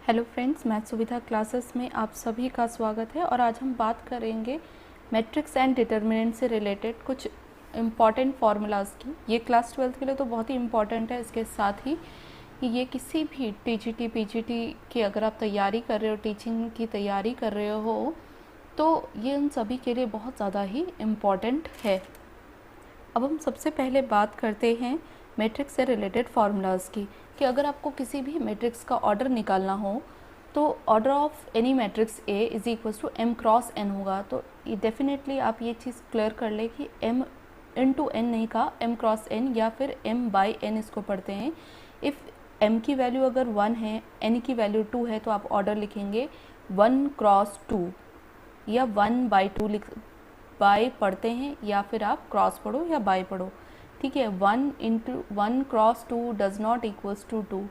Hello friends, math सुविधा classes में आप सभी का स्वागत है। और आज हम बात करेंगे मैट्रिक्स एंड डिटर्मिनेंट से रिलेटेड कुछ इम्पॉर्टेंट फार्मूलाज की। ये क्लास 12 के लिए तो बहुत ही इम्पॉर्टेंट है। इसके साथ ही ये किसी भी टीजीटी पीजीटी की अगर आप तैयारी कर रहे हो, टीचिंग की तैयारी कर रहे हो, तो ये उन सभी के लिए बहुत ज़्यादा ही इम्पॉर्टेंट है। अब हम सबसे पहले बात करते हैं मैट्रिक्स से रिलेटेड फार्मूलाज की, कि अगर आपको किसी भी मैट्रिक्स का ऑर्डर निकालना हो तो order of any matrix A is equals to m cross n होगा। तो ये डेफिनेटली आप ये चीज़ क्लियर कर ले कि एम इंटू एन नहीं कहा, एम क्रॉस एन या फिर एम बाई एन इसको पढ़ते हैं। इफ़ एम की वैल्यू अगर 1 है, एन की वैल्यू 2 है, तो आप ऑर्डर लिखेंगे 1 क्रॉस 2 या 1 बाई 2 बाय पढ़ते हैं, या फिर आप क्रॉस पढ़ो या बाय पढ़ो। ठीक है, 1 cross 2 does not equals to 2,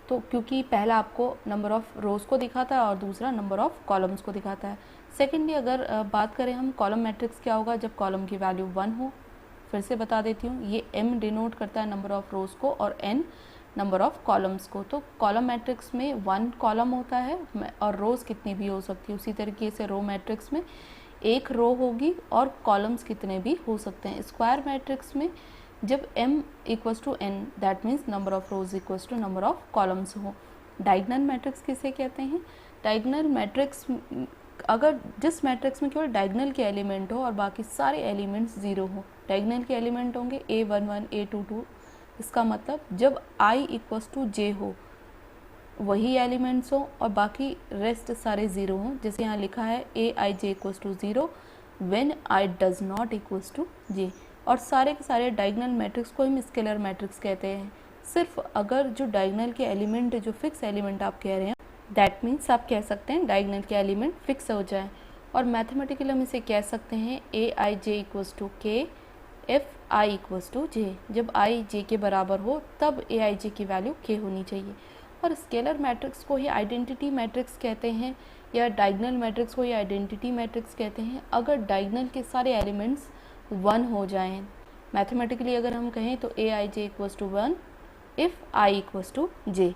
तो क्योंकि पहला आपको नंबर ऑफ रोज को दिखाता है और दूसरा नंबर ऑफ कॉलम्स को दिखाता है। सेकेंडली अगर बात करें हम कॉलम मैट्रिक्स क्या होगा जब कॉलम की वैल्यू 1 हो। फिर से बता देती हूँ, ये m डिनोट करता है नंबर ऑफ रोज को और n नंबर ऑफ कॉलम्स को। तो कॉलम मैट्रिक्स में 1 कॉलम होता है और रोज कितनी भी हो सकती है। उसी तरीके से रो मैट्रिक्स में एक रो होगी और कॉलम्स कितने भी हो सकते हैं। स्क्वायर मैट्रिक्स में जब m equals to n, that means number of rows equals to number of columns हो। डायगोनल मैट्रिक्स किसे कहते हैं? डायगोनल मैट्रिक्स अगर जिस मैट्रिक्स में केवल डायगोनल के एलिमेंट हो और बाकी सारे एलिमेंट्स जीरो हो। डायगोनल के एलिमेंट होंगे a11 a22, इसका मतलब जब i इक्वल्स टू j हो वही एलिमेंट्स हो और बाकी रेस्ट सारे ज़ीरो हों। जैसे यहाँ लिखा है a i j equals to zero when i does not equals to j. और सारे के सारे डायगोनल मैट्रिक्स को हम स्केलर मैट्रिक्स कहते हैं। सिर्फ अगर जो डायगोनल के एलिमेंट, जो फिक्स एलिमेंट आप कह रहे हैं, दैट मीन्स आप कह सकते हैं डायगोनल के एलिमेंट फिक्स हो जाए। और मैथमेटिकली हम इसे कह सकते हैं ए आई जे इक्वल्स टू के एफ आई इक्वल्स टू जे। जब आई जे के बराबर हो तब ए आई जे की वैल्यू के होनी चाहिए। और स्केलर मैट्रिक्स को ही आइडेंटिटी मैट्रिक्स कहते हैं, या डायगोनल मैट्रिक्स को ही आइडेंटिटी मैट्रिक्स कहते हैं अगर डायगोनल के सारे एलिमेंट्स 1 हो जाएं। मैथमेटिकली अगर हम कहें तो a i j equals to 1 if i equals to j.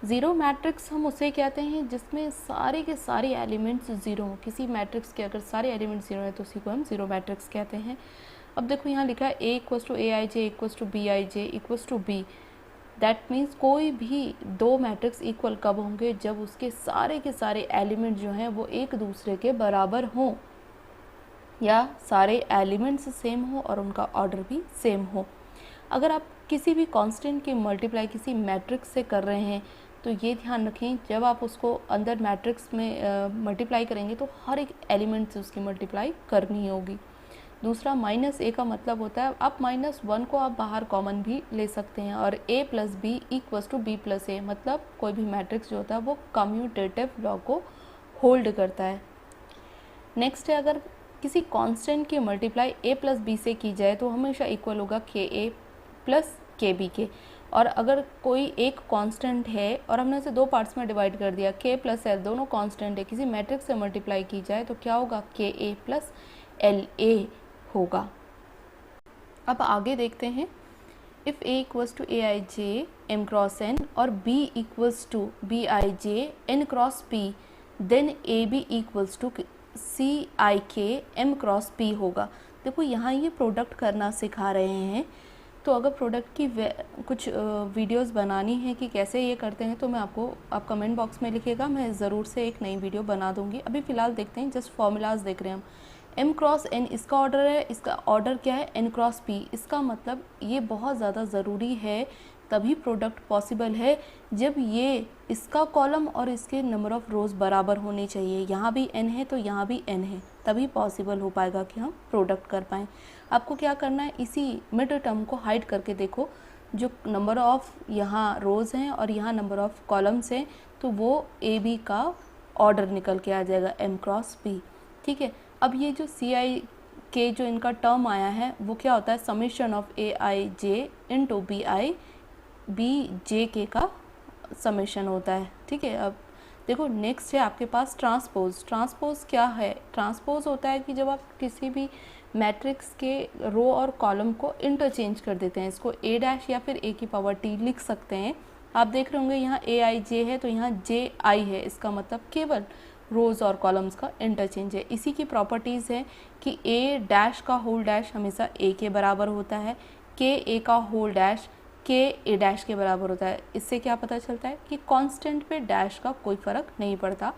Zero matrix हम उसे कहते हैं जिसमें सारे के सारे एलिमेंट्स ज़ीरो हों। किसी मैट्रिक्स के अगर सारे एलिमेंट्स ज़ीरो हैं तो उसी को हम ज़ीरो मैट्रिक्स कहते हैं। अब देखो यहाँ लिखा है a equals to a i j equals to b i j equals to b. That means कोई भी दो मैट्रिक्स इक्वल कब होंगे? जब उसके सारे के सारे एलिमेंट जो हैं वो एक दूसरे के बराबर हों, या सारे एलिमेंट्स सेम हो और उनका ऑर्डर भी सेम हो। अगर आप किसी भी कांस्टेंट की मल्टीप्लाई किसी मैट्रिक्स से कर रहे हैं तो ये ध्यान रखें, जब आप उसको अंदर मैट्रिक्स में मल्टीप्लाई करेंगे तो हर एक एलिमेंट से उसकी मल्टीप्लाई करनी होगी। दूसरा, माइनस ए का मतलब होता है आप -1 को आप बाहर कॉमन भी ले सकते हैं। और a plus b equals to b plus a, मतलब कोई भी मैट्रिक्स जो होता है वो कम्यूटेटिव लॉ को होल्ड करता है। नेक्स्ट है, अगर किसी कांस्टेंट की मल्टीप्लाई a प्लस बी से की जाए तो हमेशा इक्वल होगा के ए प्लस के बी के। और अगर कोई एक कांस्टेंट है और हमने उसे दो पार्ट्स में डिवाइड कर दिया, k प्लस एल दोनों कांस्टेंट है, किसी मैट्रिक्स से मल्टीप्लाई की जाए तो क्या होगा? के ए प्लस एल ए होगा। अब आगे देखते हैं, if a equals to a i j m cross n और b equals to b i j n cross p, then a b equals to c i k m cross P होगा। देखो यहाँ ये प्रोडक्ट करना सिखा रहे हैं, तो अगर प्रोडक्ट की कुछ वीडियोस बनानी है कि कैसे ये करते हैं तो मैं आप कमेंट बॉक्स में लिखिएगा, मैं ज़रूर से एक नई वीडियो बना दूँगी। अभी फ़िलहाल देखते हैं, जस्ट फॉर्मूलाज देख रहे हैं हम। m क्रॉस n इसका ऑर्डर है, इसका ऑर्डर क्या है? n cross p। इसका मतलब ये बहुत ज़्यादा ज़रूरी है, तभी प्रोडक्ट पॉसिबल है जब ये इसका कॉलम और इसके नंबर ऑफ रोज़ बराबर होने चाहिए। यहाँ भी n है तो यहाँ भी n है, तभी पॉसिबल हो पाएगा कि हम प्रोडक्ट कर पाएँ। आपको क्या करना है, इसी मिड टर्म को हाइड करके देखो, जो नंबर ऑफ यहाँ रोज़ हैं और यहाँ नंबर ऑफ कॉलम्स हैं, तो वो ए बी का ऑर्डर निकल के आ जाएगा m क्रॉस p। ठीक है, अब ये जो सी आई के जो इनका टर्म आया है वो क्या होता है? Summation of a i j into b i b j k का समेशन होता है। ठीक है, अब देखो नेक्स्ट है आपके पास ट्रांसपोज। ट्रांसपोज क्या है? ट्रांसपोज होता है कि जब आप किसी भी मैट्रिक्स के रो और कॉलम को इंटरचेंज कर देते हैं। इसको ए डैश या फिर ए की पावर टी लिख सकते हैं, आप देख रहे होंगे यहाँ ए आई जे है तो यहाँ जे आई है, इसका मतलब केवल रोज़ और कॉलम्स का इंटरचेंज है। इसी की प्रॉपर्टीज़ है कि ए डैश का होल डैश हमेशा ए के बराबर होता है, के ए का होल डैश के ए डैश के बराबर होता है। इससे क्या पता चलता है कि कांस्टेंट पे डैश का कोई फ़र्क नहीं पड़ता।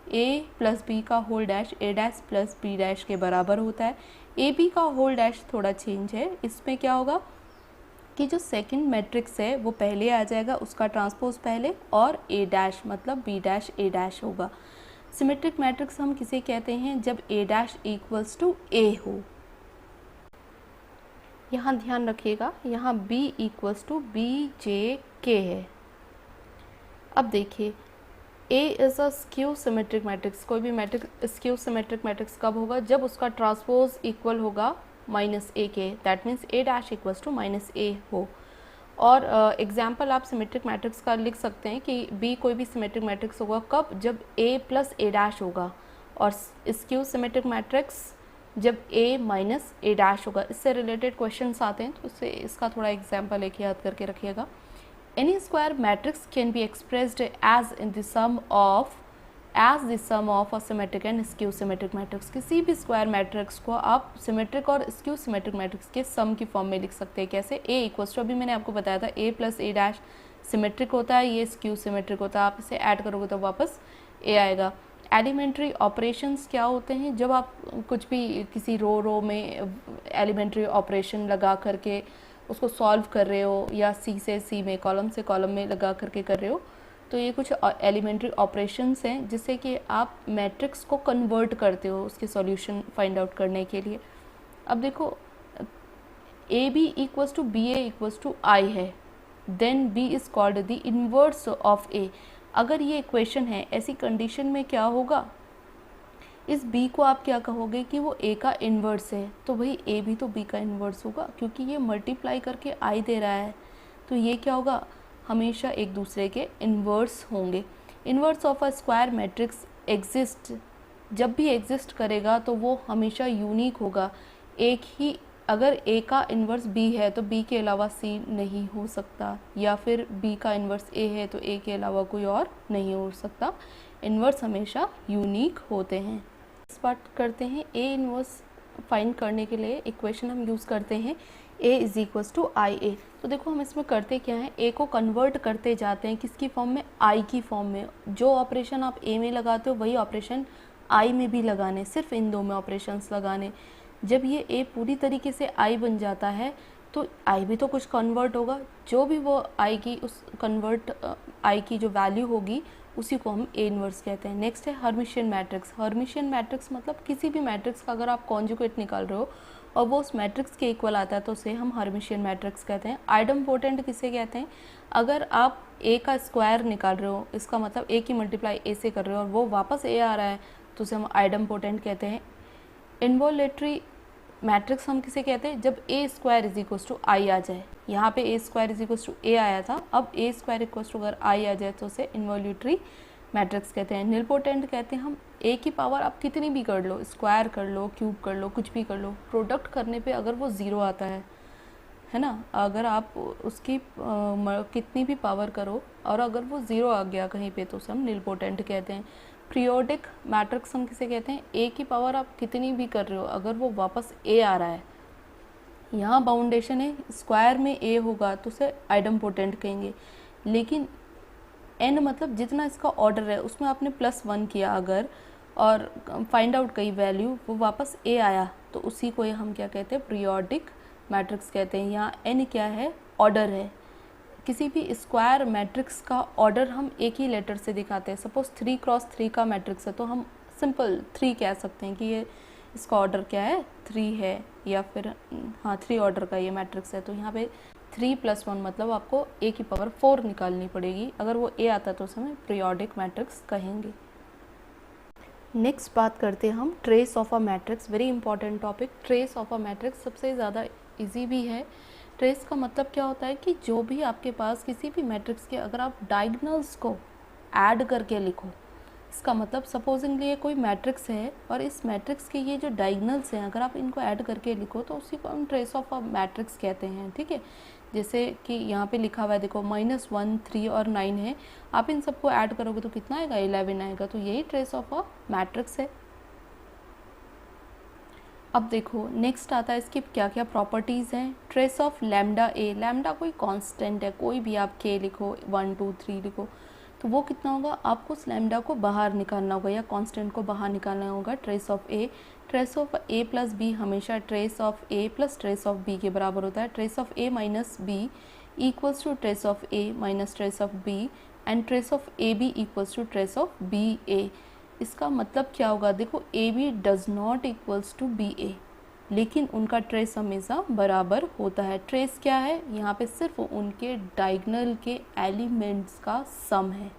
ए प्लस बी का whole dash A dash plus B dash के बराबर होता है। ए बी का होल डैश थोड़ा चेंज है, इसमें क्या होगा कि जो सेकंड मैट्रिक्स है वो पहले आ जाएगा, उसका ट्रांसपोज पहले, और ए डैश मतलब बी डैश ए डैश होगा। सिमेट्रिक मैट्रिक्स हम किसे कहते हैं? जब A dash equals to A हो। यहाँ ध्यान रखिएगा, यहाँ b equals to b j k है। अब देखिए A is a skew symmetric matrix. कोई भी मैट्रिक्स स्क्यू सिमेट्रिक मैट्रिक्स कब होगा? जब उसका ट्रांसपोज इक्वल होगा माइनस ए के, that means a dash equals to minus a हो। और एग्जाम्पल आप सिमेट्रिक मैट्रिक्स का लिख सकते हैं कि B कोई भी सिमेट्रिक मैट्रिक्स होगा कब? जब A प्लस ए डैश होगा, और स्क्यू सिमेट्रिक मैट्रिक्स जब A माइनस ए डैश होगा। इससे रिलेटेड क्वेश्चंस आते हैं तो उससे इसका थोड़ा एग्जाम्पल एक याद करके रखिएगा। Any square matrix can be expressed as the sum of a symmetric and skew symmetric matrix. किसी भी स्क्वायर मैट्रिक्स को आप सिमेट्रिक और स्क्यू सिमेट्रिक मैट्रिक्स के सम की फॉर्म में लिख सकते हैं। कैसे? A इक्वल्स टू, अभी मैंने आपको बताया था A plus A dash symmetric होता है, ये स्क्यू सिमेट्रिक होता है। आप इसे ऐड करोगे तो वापस A आएगा। एलिमेंट्री ऑपरेशंस क्या होते हैं? जब आप कुछ भी किसी रो में एलिमेंट्री ऑपरेशन लगा करके उसको सॉल्व कर रहे हो, या सी से सी में, कॉलम से कॉलम में लगा करके कर रहे हो, तो ये कुछ एलिमेंट्री ऑपरेशंस हैं जिससे कि आप मैट्रिक्स को कन्वर्ट करते हो उसके सॉल्यूशन फाइंड आउट करने के लिए। अब देखो a b equals to b a equals to I है, then b is called the inverse of a. अगर ये इक्वेशन है, ऐसी कंडीशन में क्या होगा? इस b को आप क्या कहोगे कि वो a का इन्वर्स है, तो वही a भी तो b का इन्वर्स होगा, क्योंकि ये मल्टीप्लाई करके i दे रहा है, तो ये क्या होगा? हमेशा एक दूसरे के इन्वर्स होंगे। Inverse of a square matrix exist, जब भी एग्जिस्ट करेगा तो वो हमेशा यूनिक होगा। एक ही, अगर a का इन्वर्स b है तो b के अलावा c नहीं हो सकता, या फिर b का इन्वर्स a है तो a के अलावा कोई और नहीं हो सकता। इन्वर्स हमेशा यूनिक होते हैं। इस बात करते हैं A इन्वर्स फाइंड करने के लिए इक्वेशन हम यूज़ करते हैं A इज इक्वल्स टू आई ए। तो देखो हम इसमें करते क्या हैं, A को कन्वर्ट करते जाते हैं किसकी फॉर्म में? I की फॉर्म में। जो ऑपरेशन आप A में लगाते हो वही ऑपरेशन I में भी लगाने, सिर्फ इन दो में ऑपरेशंस लगाने। जब ये A पूरी तरीके से I बन जाता है तो I भी तो कुछ कन्वर्ट होगा, जो भी वो I की उस कन्वर्ट I की जो वैल्यू होगी उसी को हम A इन्वर्स कहते हैं। नेक्स्ट है हर्मिशियन मैट्रिक्स। हर्मिशियन मैट्रिक्स मतलब किसी भी मैट्रिक्स का अगर आप कॉन्जुगेट निकाल रहे हो और वो उस मैट्रिक्स के इक्वल आता है तो उसे हम हर्मिशियन मैट्रिक्स कहते हैं। आइडम्पोटेंट किसे कहते हैं? अगर आप A का स्क्वायर निकाल रहे हो, इसका मतलब A की मल्टीप्लाई A से कर रहे हो और वो वापस A आ रहा है, तो उसे हम आइडम्पोटेंट कहते हैं। इन्वोलेटरी मैट्रिक्स हम किसे कहते हैं? जब A square is equals to I आ जाए। यहाँ पे A square is equals to A आया था, अब A स्क्वायर इक्वल्स टू अगर आई आ जाए तो उसे इन्वोल्यूटरी मैट्रिक्स कहते हैं। निलपोटेंट कहते हैं हम A की पावर आप कितनी भी कर लो, स्क्वायर कर लो, क्यूब कर लो, कुछ भी कर लो, प्रोडक्ट करने पे अगर वो ज़ीरो आता है ना, अगर आप उसकी कितनी भी पावर करो और अगर वो ज़ीरो आ गया कहीं पे तो उसे हम निलपोटेंट कहते हैं। पीरियोडिक मैट्रिक्स हम किसे कहते हैं? A की पावर आप कितनी भी कर रहे हो, अगर वो वापस A आ रहा है, यहाँ बाउंडेशन है, स्क्वायर में A होगा तो उसे आइडम्पोटेंट कहेंगे। लेकिन n मतलब जितना इसका ऑर्डर है उसमें आपने +1 किया अगर, और फाइंड आउट कई वैल्यू, वो वापस A आया, तो उसी को हम क्या कहते हैं? पीरियोडिक मैट्रिक्स कहते हैं। यहाँ n क्या है? ऑर्डर है। किसी भी स्क्वायर मैट्रिक्स का ऑर्डर हम एक ही लेटर से दिखाते हैं। सपोज 3 क्रॉस 3 का मैट्रिक्स है तो हम सिंपल 3 कह सकते हैं कि ये इसका ऑर्डर क्या है? 3 है, या फिर हाँ 3 ऑर्डर का ये मैट्रिक्स है। तो यहाँ पे 3 + 1 मतलब आपको A की पावर 4 निकालनी पड़ेगी। अगर वो A आता है तो उसे हम पीरियोडिक मैट्रिक्स कहेंगे। नेक्स्ट बात करते हैं हम trace of a matrix. Very important topic. Trace of a matrix सबसे ज़्यादा इजी भी है। ट्रेस का मतलब क्या होता है कि जो भी आपके पास किसी भी मैट्रिक्स के अगर आप डायगोनल्स को ऐड करके लिखो, इसका मतलब सपोजिंगली ये कोई मैट्रिक्स है और इस मैट्रिक्स के ये जो डायगोनल्स हैं अगर आप इनको ऐड करके लिखो तो उसी को हम ट्रेस ऑफ अ मैट्रिक्स कहते हैं। ठीक है, जैसे कि यहाँ पे लिखा हुआ है देखो -1, 3 और 9 है, आप इन सबको ऐड करोगे तो कितना आएगा, 11 आएगा। तो यही ट्रेस ऑफ अ मैट्रिक्स है। अब देखो नेक्स्ट आता है इसकी क्या क्या प्रॉपर्टीज़ हैं। Trace of lambda A, lambda कोई कांस्टेंट है, कोई भी आप के लिखो, 1 2 3 लिखो, तो वो कितना होगा, आपको उस लैम्डा को बाहर निकालना होगा या कांस्टेंट को बाहर निकालना होगा। Trace of a, trace of a plus b हमेशा trace of a plus trace of b के बराबर होता है। Trace of a minus b equals to trace of a minus trace of b and trace of a b equals to trace of b a. इसका मतलब क्या होगा, देखो a b does not equals to b a, लेकिन उनका trace हमेशा बराबर होता है। ट्रेस क्या है, यहाँ पे सिर्फ उनके डायगोनल के एलिमेंट्स का सम है।